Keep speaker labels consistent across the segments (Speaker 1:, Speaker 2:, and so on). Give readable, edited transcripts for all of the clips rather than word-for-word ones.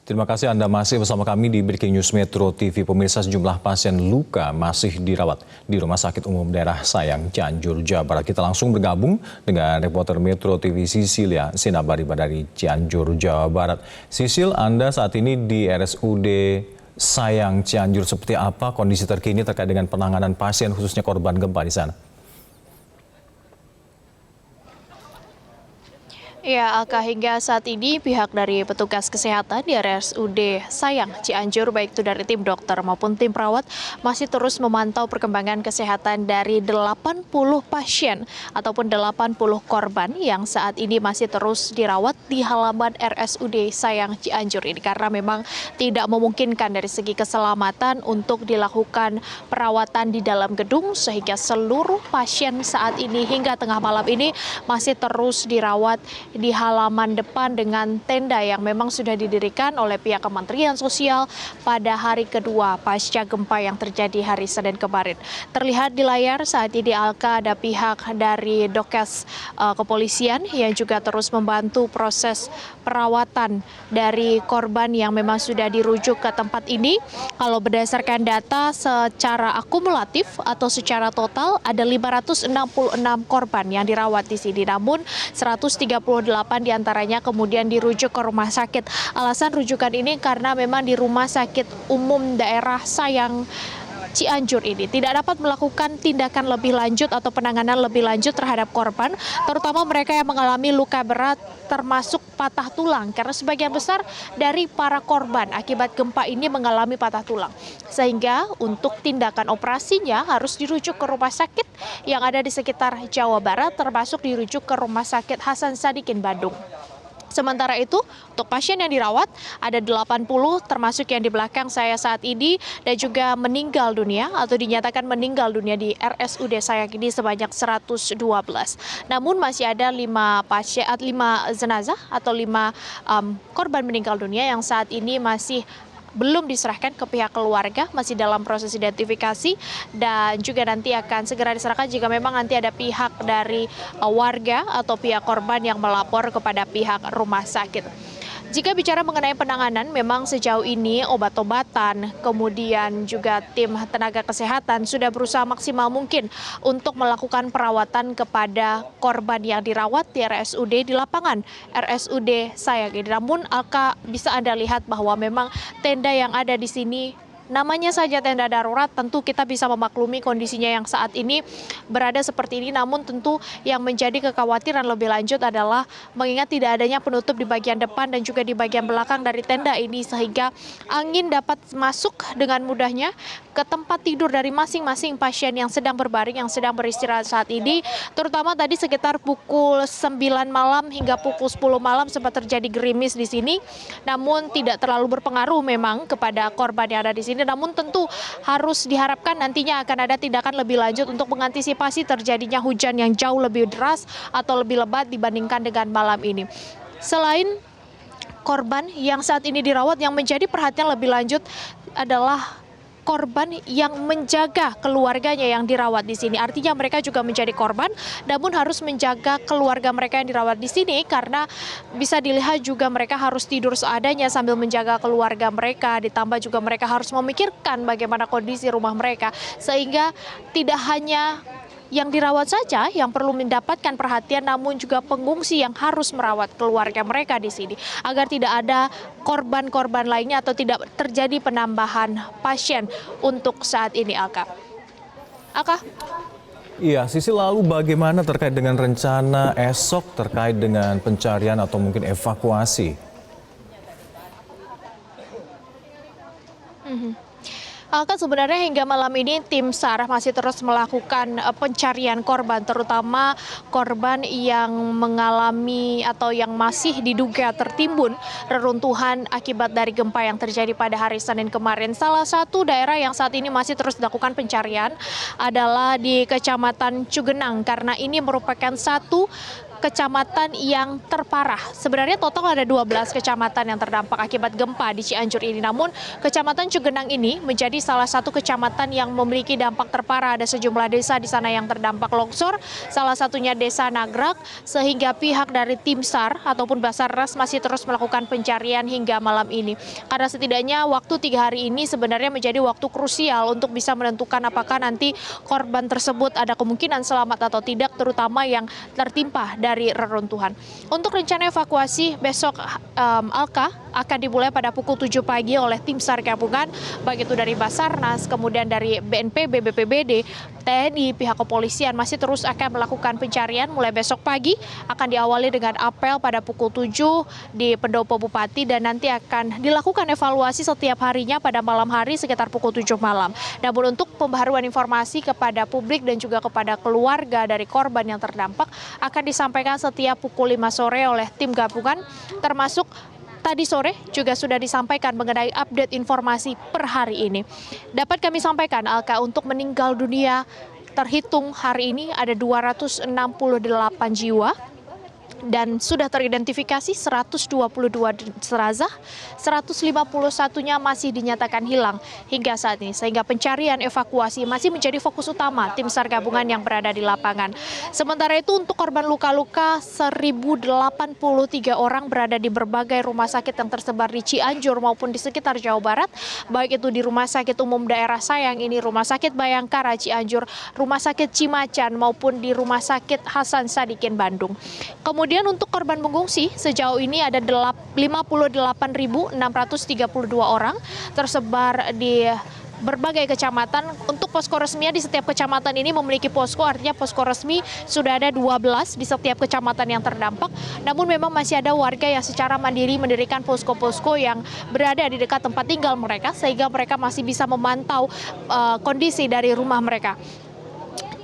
Speaker 1: Terima kasih Anda masih bersama kami di Breaking News Metro TV. Pemirsa, sejumlah pasien luka masih dirawat di Rumah Sakit Umum Daerah Sayang, Cianjur, Jawa Barat. Kita langsung bergabung dengan reporter Metro TV Sisilia Sinabariba dari Cianjur, Jawa Barat. Sisil, Anda saat ini di RSUD Sayang, Cianjur. Seperti apa kondisi terkini terkait dengan penanganan pasien khususnya korban gempa di sana?
Speaker 2: Ya, Alka, hingga saat ini pihak dari petugas kesehatan di RSUD Sayang, Cianjur, baik itu dari tim dokter maupun tim perawat, masih terus memantau perkembangan kesehatan dari 80 pasien ataupun 80 korban yang saat ini masih terus dirawat di halaman RSUD Sayang, Cianjur ini. Karena memang tidak memungkinkan dari segi keselamatan untuk dilakukan perawatan di dalam gedung, sehingga seluruh pasien saat ini hingga tengah malam ini masih terus dirawat di halaman depan dengan tenda yang memang sudah didirikan oleh pihak Kementerian Sosial pada hari kedua pasca gempa yang terjadi hari Senin kemarin. Terlihat di layar saat ini, Alka, ada pihak dari Dokes kepolisian yang juga terus membantu proses perawatan dari korban yang memang sudah dirujuk ke tempat ini. Kalau berdasarkan data secara akumulatif atau secara total ada 566 korban yang dirawat di sini. Namun 138 diantaranya kemudian dirujuk ke rumah sakit. Alasan rujukan ini karena memang di Rumah Sakit Umum Daerah Sayang Cianjur ini tidak dapat melakukan tindakan lebih lanjut atau penanganan lebih lanjut terhadap korban, terutama mereka yang mengalami luka berat termasuk patah tulang, karena sebagian besar dari para korban akibat gempa ini mengalami patah tulang. Sehingga untuk tindakan operasinya harus dirujuk ke rumah sakit yang ada di sekitar Jawa Barat, termasuk dirujuk ke Rumah Sakit Hasan Sadikin Bandung. Sementara itu, untuk pasien yang dirawat ada 80 termasuk yang di belakang saya saat ini dan juga meninggal dunia atau dinyatakan meninggal dunia di RSUD Sayang ini sebanyak 112. Namun masih ada 5 jenazah atau 5 korban meninggal dunia yang saat ini masih belum diserahkan ke pihak keluarga, masih dalam proses identifikasi dan juga nanti akan segera diserahkan jika memang nanti ada pihak dari warga atau pihak korban yang melapor kepada pihak rumah sakit. Jika bicara mengenai penanganan, memang sejauh ini obat-obatan, kemudian juga tim tenaga kesehatan sudah berusaha maksimal mungkin untuk melakukan perawatan kepada korban yang dirawat di RSUD di lapangan RSUD Sayang ini. Namun, Alka, bisa Anda lihat bahwa memang tenda yang ada di sini namanya saja tenda darurat, tentu kita bisa memaklumi kondisinya yang saat ini berada seperti ini. Namun tentu yang menjadi kekhawatiran lebih lanjut adalah mengingat tidak adanya penutup di bagian depan dan juga di bagian belakang dari tenda ini, sehingga angin dapat masuk dengan mudahnya ke tempat tidur dari masing-masing pasien yang sedang berbaring, yang sedang beristirahat saat ini. Terutama tadi sekitar pukul 9 malam hingga pukul 10 malam sempat terjadi gerimis di sini. Namun tidak terlalu berpengaruh memang kepada korban yang ada di sini. Namun tentu harus diharapkan nantinya akan ada tindakan lebih lanjut untuk mengantisipasi terjadinya hujan yang jauh lebih deras atau lebih lebat dibandingkan dengan malam ini. Selain korban yang saat ini dirawat, yang menjadi perhatian lebih lanjut adalah korban yang menjaga keluarganya yang dirawat di sini. Artinya mereka juga menjadi korban, namun harus menjaga keluarga mereka yang dirawat di sini karena bisa dilihat juga mereka harus tidur seadanya sambil menjaga keluarga mereka. Ditambah juga mereka harus memikirkan bagaimana kondisi rumah mereka, sehingga tidak hanya yang dirawat saja yang perlu mendapatkan perhatian, namun juga pengungsi yang harus merawat keluarga mereka di sini agar tidak ada korban-korban lainnya atau tidak terjadi penambahan pasien untuk saat ini, Alka.
Speaker 1: Iya, Sisi, lalu bagaimana terkait dengan rencana esok terkait dengan pencarian atau mungkin evakuasi?
Speaker 2: Alka, sebenarnya hingga malam ini tim SAR masih terus melakukan pencarian korban, terutama korban yang mengalami atau yang masih diduga tertimbun reruntuhan akibat dari gempa yang terjadi pada hari Senin kemarin. Salah satu daerah yang saat ini masih terus dilakukan pencarian adalah di Kecamatan Cugenang, karena ini merupakan satu kecamatan yang terparah. Sebenarnya total ada 12 kecamatan yang terdampak akibat gempa di Cianjur ini. Namun Kecamatan Cugenang ini menjadi salah satu kecamatan yang memiliki dampak terparah. Ada sejumlah desa di sana yang terdampak longsor, salah satunya Desa Nagrak, sehingga pihak dari tim SAR ataupun Basarnas masih terus melakukan pencarian hingga malam ini. Karena setidaknya waktu 3 hari ini sebenarnya menjadi waktu krusial untuk bisa menentukan apakah nanti korban tersebut ada kemungkinan selamat atau tidak, terutama yang tertimpa dari reruntuhan. Untuk rencana evakuasi besok Alka akan dimulai pada pukul 7 pagi oleh tim SAR gabungan, baik itu dari Basarnas, kemudian dari BNPB, BPBD, TNI, pihak kepolisian masih terus akan melakukan pencarian mulai besok pagi. Akan diawali dengan apel pada pukul 7 di Pendopo Bupati dan nanti akan dilakukan evaluasi setiap harinya pada malam hari sekitar pukul 7 malam. Namun untuk pembaharuan informasi kepada publik dan juga kepada keluarga dari korban yang terdampak akan disampaikan setiap pukul 5 sore oleh tim gabungan, termasuk tadi sore juga sudah disampaikan mengenai update informasi per hari ini. Dapat kami sampaikan, Alka, untuk meninggal dunia terhitung hari ini ada 268 jiwa. Dan sudah teridentifikasi 122 jenazah, 151-nya masih dinyatakan hilang hingga saat ini. Sehingga pencarian evakuasi masih menjadi fokus utama tim SAR gabungan yang berada di lapangan. Sementara itu untuk korban luka-luka 1.083 orang berada di berbagai rumah sakit yang tersebar di Cianjur maupun di sekitar Jawa Barat. Baik itu di Rumah Sakit Umum Daerah Sayang ini, Rumah Sakit Bayangkara Cianjur, Rumah Sakit Cimacan maupun di Rumah Sakit Hasan Sadikin Bandung. Kemudian untuk korban mengungsi sejauh ini ada 58.632 orang tersebar di berbagai kecamatan. Untuk posko resminya di setiap kecamatan ini memiliki posko, artinya posko resmi sudah ada 12 di setiap kecamatan yang terdampak. Namun memang masih ada warga yang secara mandiri mendirikan posko-posko yang berada di dekat tempat tinggal mereka sehingga mereka masih bisa memantau kondisi dari rumah mereka.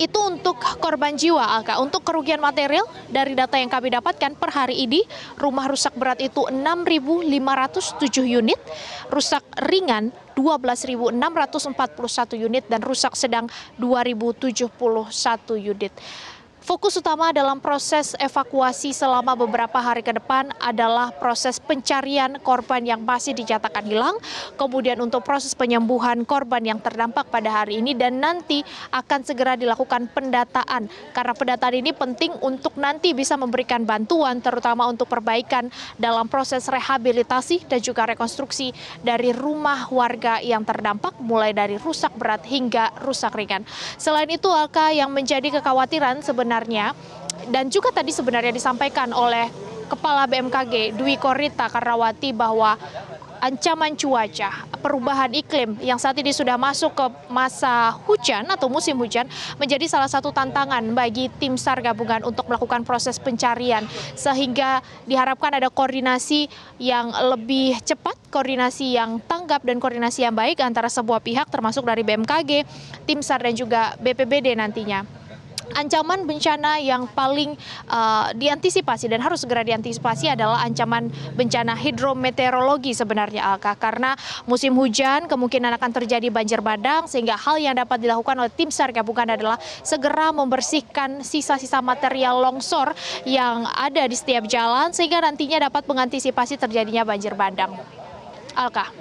Speaker 2: Itu untuk korban jiwa, Alka. Untuk kerugian material dari data yang kami dapatkan per hari ini, rumah rusak berat itu 6.507 unit, rusak ringan 12.641 unit, dan rusak sedang 2.071 unit. Fokus utama dalam proses evakuasi selama beberapa hari ke depan adalah proses pencarian korban yang masih dinyatakan hilang, kemudian untuk proses penyembuhan korban yang terdampak pada hari ini, dan nanti akan segera dilakukan pendataan. Karena pendataan ini penting untuk nanti bisa memberikan bantuan, terutama untuk perbaikan dalam proses rehabilitasi dan juga rekonstruksi dari rumah warga yang terdampak, mulai dari rusak berat hingga rusak ringan. Selain itu, Alka, yang menjadi kekhawatiran sebenarnya, dan juga tadi sebenarnya disampaikan oleh Kepala BMKG Dwi Korita Karnawati, bahwa ancaman cuaca, perubahan iklim yang saat ini sudah masuk ke masa hujan atau musim hujan menjadi salah satu tantangan bagi tim SAR gabungan untuk melakukan proses pencarian, sehingga diharapkan ada koordinasi yang lebih cepat, koordinasi yang tanggap dan koordinasi yang baik antara sebuah pihak termasuk dari BMKG, tim SAR dan juga BPBD nantinya. Ancaman bencana yang paling diantisipasi dan harus segera diantisipasi adalah ancaman bencana hidrometeorologi sebenarnya, Alka, karena musim hujan kemungkinan akan terjadi banjir bandang, sehingga hal yang dapat dilakukan oleh tim SAR gabungan adalah segera membersihkan sisa-sisa material longsor yang ada di setiap jalan sehingga nantinya dapat mengantisipasi terjadinya banjir bandang. Alka.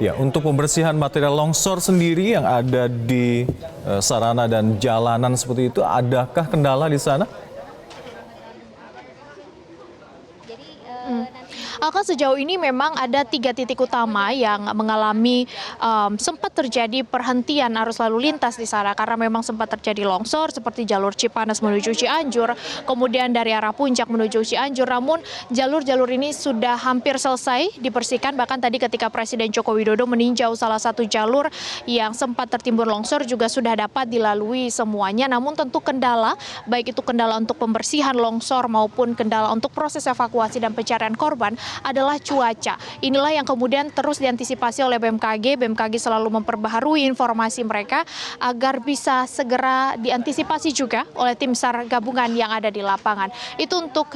Speaker 1: Ya, untuk pembersihan material longsor sendiri yang ada di sarana dan jalanan seperti itu, adakah kendala di sana?
Speaker 2: Alka, sejauh ini memang ada 3 titik utama yang mengalami sempat terjadi perhentian arus lalu lintas di sana karena memang sempat terjadi longsor seperti jalur Cipanas menuju Cianjur, kemudian dari arah Puncak menuju Cianjur. Namun jalur-jalur ini sudah hampir selesai dibersihkan, bahkan tadi ketika Presiden Joko Widodo meninjau salah satu jalur yang sempat tertimbun longsor juga sudah dapat dilalui semuanya. Namun tentu kendala, baik itu kendala untuk pembersihan longsor maupun kendala untuk proses evakuasi dan pencarian korban adalah cuaca. Inilah yang kemudian terus diantisipasi oleh BMKG. BMKG selalu memperbaharui informasi mereka agar bisa segera diantisipasi juga oleh tim SAR gabungan yang ada di lapangan. Itu untuk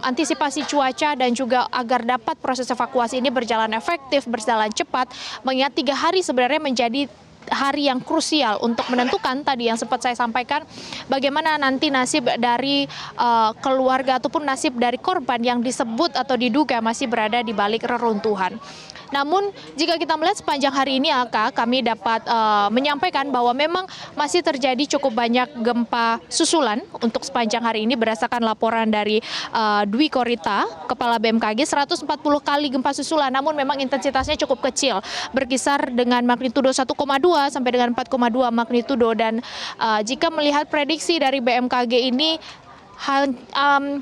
Speaker 2: antisipasi cuaca dan juga agar dapat proses evakuasi ini berjalan efektif, berjalan cepat, mengingat 3 hari sebenarnya menjadi hari yang krusial untuk menentukan tadi yang sempat saya sampaikan bagaimana nanti nasib dari keluarga ataupun nasib dari korban yang disebut atau diduga masih berada di balik reruntuhan. Namun jika kita melihat sepanjang hari ini Alka, kami dapat menyampaikan bahwa memang masih terjadi cukup banyak gempa susulan untuk sepanjang hari ini berdasarkan laporan dari Dwi Korita, Kepala BMKG, 140 kali gempa susulan, namun memang intensitasnya cukup kecil, berkisar dengan magnitudo 1,2 sampai dengan 4,2 magnitudo, dan jika melihat prediksi dari BMKG ini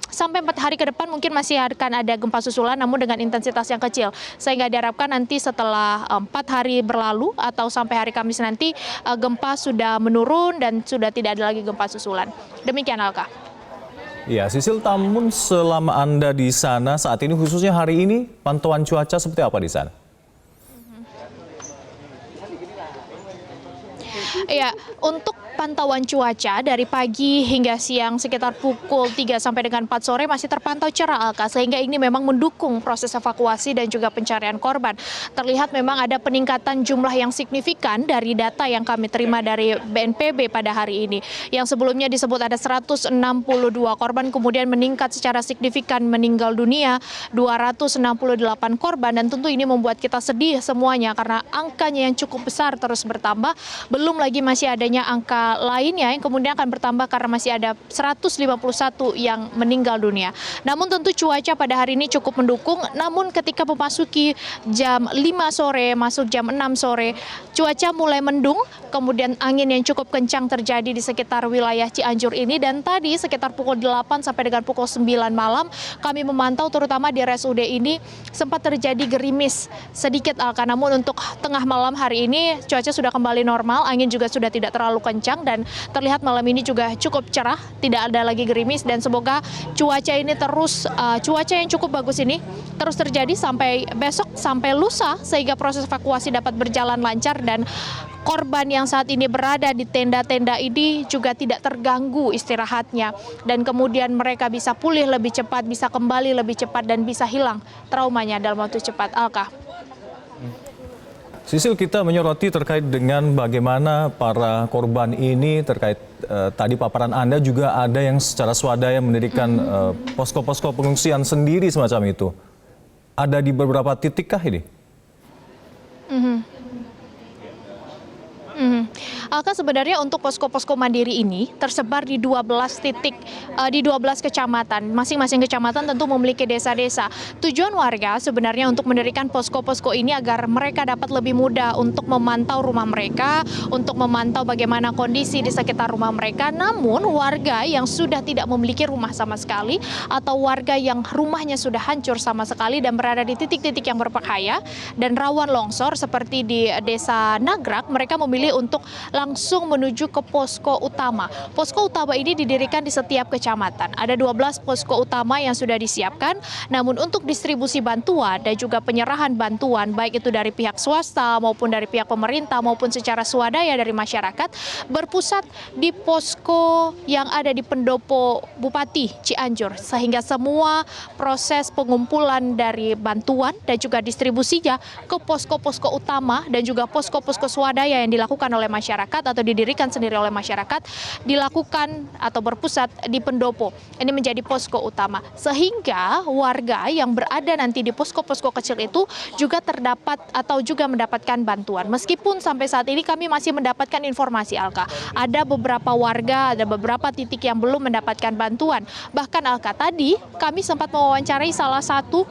Speaker 2: sampai 4 hari ke depan mungkin masih akan ada gempa susulan namun dengan intensitas yang kecil, sehingga diharapkan nanti setelah 4 hari berlalu atau sampai hari Kamis nanti gempa sudah menurun dan sudah tidak ada lagi gempa susulan. Demikian Alka.
Speaker 1: Ya, Sisil, namun selama Anda di sana saat ini, khususnya hari ini, pantauan cuaca seperti apa di sana?
Speaker 2: Ya, untuk pantauan cuaca dari pagi hingga siang sekitar pukul 3 sampai dengan 4 sore masih terpantau cerah Alka, sehingga ini memang mendukung proses evakuasi dan juga pencarian korban. Terlihat memang ada peningkatan jumlah yang signifikan dari data yang kami terima dari BNPB pada hari ini. Yang sebelumnya disebut ada 162 korban, kemudian meningkat secara signifikan meninggal dunia 268 korban, dan tentu ini membuat kita sedih semuanya karena angkanya yang cukup besar terus bertambah. Belum lagi masih adanya angka lainnya yang kemudian akan bertambah karena masih ada 151 yang meninggal dunia. Namun tentu cuaca pada hari ini cukup mendukung, namun ketika memasuki jam 5 sore, masuk jam 6 sore, cuaca mulai mendung, kemudian angin yang cukup kencang terjadi di sekitar wilayah Cianjur ini, dan tadi sekitar pukul 8 sampai dengan pukul 9 malam kami memantau terutama di RSUD ini sempat terjadi gerimis sedikit Alka, namun untuk tengah malam hari ini cuaca sudah kembali normal, angin juga sudah tidak terlalu kencang dan terlihat malam ini juga cukup cerah, tidak ada lagi gerimis, dan semoga cuaca ini terus cuaca yang cukup bagus ini terus terjadi sampai besok, sampai lusa, sehingga proses evakuasi dapat berjalan lancar dan korban yang saat ini berada di tenda-tenda ini juga tidak terganggu istirahatnya, dan kemudian mereka bisa pulih lebih cepat, bisa kembali lebih cepat, dan bisa hilang traumanya dalam waktu cepat. Alka.
Speaker 1: Sisil, kita menyoroti terkait dengan bagaimana para korban ini terkait tadi paparan Anda juga ada yang secara swadaya mendirikan posko-posko pengungsian sendiri semacam itu. Ada di beberapa titik kah ini?
Speaker 2: Alka, sebenarnya untuk posko-posko mandiri ini tersebar di 12 titik, di 12 kecamatan. Masing-masing kecamatan tentu memiliki desa-desa. Tujuan warga sebenarnya untuk mendirikan posko-posko ini agar mereka dapat lebih mudah untuk memantau rumah mereka, untuk memantau bagaimana kondisi di sekitar rumah mereka. Namun warga yang sudah tidak memiliki rumah sama sekali atau warga yang rumahnya sudah hancur sama sekali dan berada di titik-titik yang berbahaya dan rawan longsor seperti di Desa Nagrak, mereka memilih untuk langsung menuju ke posko utama. Posko utama ini didirikan di setiap kecamatan. Ada 12 posko utama yang sudah disiapkan, namun untuk distribusi bantuan dan juga penyerahan bantuan, baik itu dari pihak swasta maupun dari pihak pemerintah maupun secara swadaya dari masyarakat, berpusat di posko yang ada di pendopo Bupati Cianjur, sehingga semua proses pengumpulan dari bantuan dan juga distribusinya ke posko-posko utama dan juga posko-posko swadaya yang dilakukan oleh masyarakat atau didirikan sendiri oleh masyarakat dilakukan atau berpusat di pendopo. Ini menjadi posko utama, sehingga warga yang berada nanti di posko-posko kecil itu juga terdapat atau juga mendapatkan bantuan. Meskipun sampai saat ini kami masih mendapatkan informasi, Alka, ada beberapa warga, ada beberapa titik yang belum mendapatkan bantuan. Bahkan Alka, tadi kami sempat mewawancarai salah satu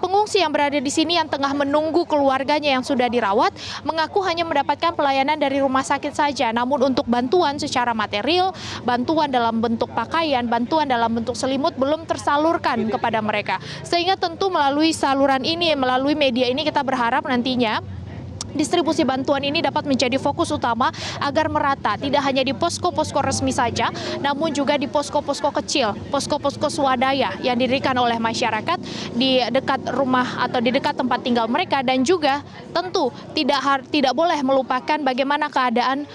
Speaker 2: pengungsi yang berada di sini yang tengah menunggu keluarganya yang sudah dirawat, mengaku hanya mendapatkan pelayanan dari rumah sakit saja. Namun untuk bantuan secara material, bantuan dalam bentuk pakaian, bantuan dalam bentuk selimut belum tersalurkan kepada mereka. Sehingga tentu melalui saluran ini, melalui media ini kita berharap nantinya distribusi bantuan ini dapat menjadi fokus utama agar merata, tidak hanya di posko-posko resmi saja, namun juga di posko-posko kecil, posko-posko swadaya yang didirikan oleh masyarakat di dekat rumah atau di dekat tempat tinggal mereka, dan juga tentu tidak boleh melupakan bagaimana keadaan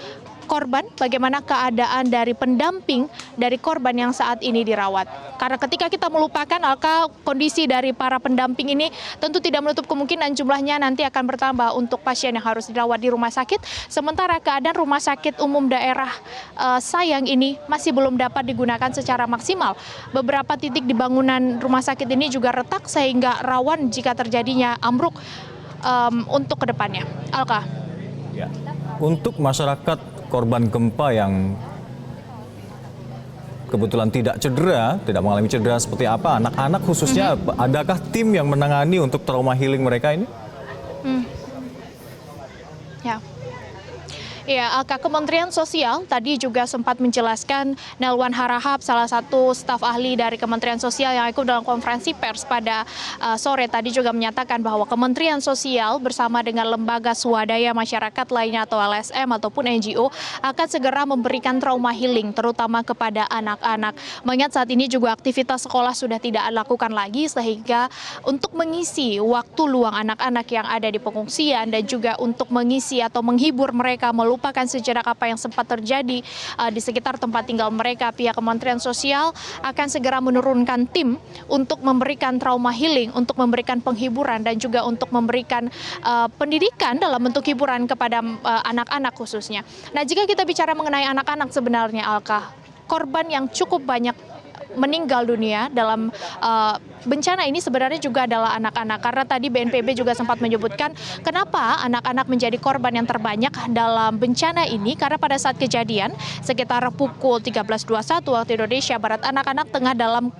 Speaker 2: korban, bagaimana keadaan dari pendamping dari korban yang saat ini dirawat. Karena ketika kita melupakan Alka, kondisi dari para pendamping ini tentu tidak menutup kemungkinan jumlahnya nanti akan bertambah untuk pasien yang harus dirawat di rumah sakit. Sementara keadaan rumah sakit umum daerah Sayang ini masih belum dapat digunakan secara maksimal. Beberapa titik di bangunan rumah sakit ini juga retak sehingga rawan jika terjadinya ambruk untuk kedepannya. Alka.
Speaker 1: Ya. Untuk masyarakat korban gempa yang kebetulan tidak cedera, tidak mengalami cedera seperti apa, anak-anak khususnya, adakah tim yang menangani untuk trauma healing mereka ini?
Speaker 2: Ya. Ya, Alka, Kementerian Sosial tadi juga sempat menjelaskan, Nelwan Harahap, salah satu staf ahli dari Kementerian Sosial yang ikut dalam konferensi pers pada sore tadi juga menyatakan bahwa Kementerian Sosial bersama dengan lembaga swadaya masyarakat lainnya atau LSM ataupun NGO akan segera memberikan trauma healing terutama kepada anak-anak. Mengingat saat ini juga aktivitas sekolah sudah tidak dilakukan lagi sehingga untuk mengisi waktu luang anak-anak yang ada di pengungsian dan juga untuk mengisi atau menghibur mereka melupakan sejenak apa yang sempat terjadi di sekitar tempat tinggal mereka, pihak Kementerian Sosial akan segera menurunkan tim untuk memberikan trauma healing, untuk memberikan penghiburan dan juga untuk memberikan pendidikan dalam bentuk hiburan kepada anak-anak khususnya. Nah, jika kita bicara mengenai anak-anak sebenarnya, Alka, korban yang cukup banyak meninggal dunia dalam bencana ini sebenarnya juga adalah anak-anak. Karena tadi BNPB juga sempat menyebutkan kenapa anak-anak menjadi korban yang terbanyak dalam bencana ini. Karena pada saat kejadian sekitar pukul 13.21 waktu Indonesia Barat, anak-anak tengah dalam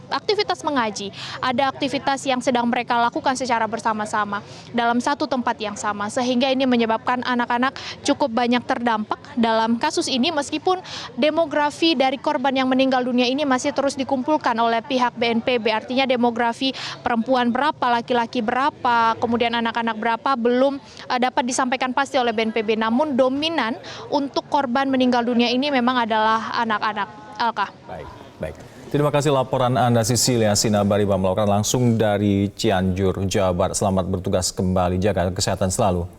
Speaker 2: aktivitas mengaji. Ada aktivitas yang sedang mereka lakukan secara bersama-sama dalam satu tempat yang sama. Sehingga ini menyebabkan anak-anak cukup banyak terdampak dalam kasus ini, meskipun demografi dari korban yang meninggal dunia ini masih terus dikumpulkan oleh pihak BNPB. Artinya demografi perempuan berapa, laki-laki berapa, kemudian anak-anak berapa belum dapat disampaikan pasti oleh BNPB. Namun dominan untuk korban meninggal dunia ini memang adalah anak-anak. Alka.
Speaker 1: Baik. Terima kasih laporan Anda Sisilia Sinabariba melakukan langsung dari Cianjur, Jawa Barat. Selamat bertugas kembali, jaga kesehatan selalu.